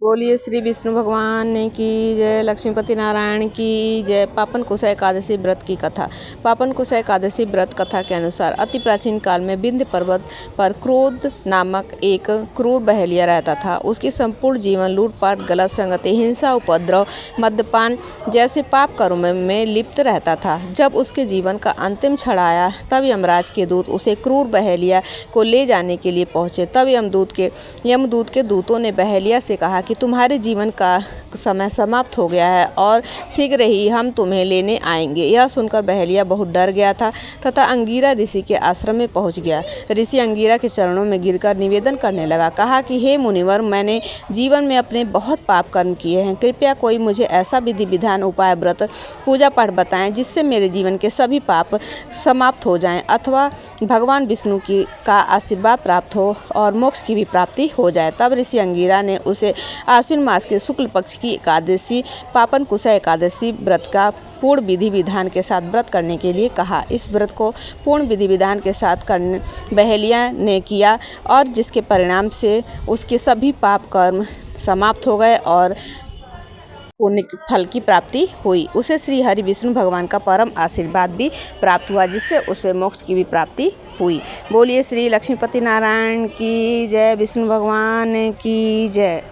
बोलिए श्री विष्णु भगवान की जय, लक्ष्मीपति नारायण की जय। पापन कुशा एकादशी व्रत की कथा। पापन कुशा एकादशी व्रत कथा के अनुसार अति प्राचीन काल में विंध्य पर्वत पर क्रोध नामक एक क्रूर बहेलिया रहता था। उसकी संपूर्ण जीवन लूटपाट, गलत संगति, हिंसा, उपद्रव, मद्यपान जैसे पाप कर्मों में लिप्त रहता था। जब उसके जीवन का अंतिम क्षण आया तब यमराज के दूत उसे क्रूर बहेलिया को ले जाने के लिए पहुंचे। तब यमदूत के दूतों ने बहेलिया से कहा कि तुम्हारे जीवन का समय समाप्त हो गया है और शीघ्र ही हम तुम्हें लेने आएंगे। यह सुनकर बहेलिया बहुत डर गया था तथा अंगीरा ऋषि के आश्रम में पहुंच गया। ऋषि अंगीरा के चरणों में गिरकर निवेदन करने लगा, कहा कि हे मुनिवर, मैंने जीवन में अपने बहुत पाप कर्म किए हैं। कृपया कोई मुझे ऐसा विधि विधान, उपाय, व्रत, पूजा पाठ बताएं जिससे मेरे जीवन के सभी पाप समाप्त हो जाएं अथवा भगवान विष्णु का आशीर्वाद प्राप्त हो और मोक्ष की भी प्राप्ति हो जाए। तब ऋषि अंगीरा ने उसे आश्विन मास के शुक्ल पक्ष की एकादशी पापन कुशा एकादशी व्रत का पूर्ण विधि विधान के साथ व्रत करने के लिए कहा। इस व्रत को पूर्ण विधि विधान के साथ करने बहेलिया ने किया और जिसके परिणाम से उसके सभी पाप कर्म समाप्त हो गए और पुण्य फल की प्राप्ति हुई। उसे श्री हरि विष्णु भगवान का परम आशीर्वाद भी प्राप्त हुआ, जिससे उसे मोक्ष की भी प्राप्ति हुई। बोलिए श्री लक्ष्मीपति नारायण की जय, विष्णु भगवान की जय।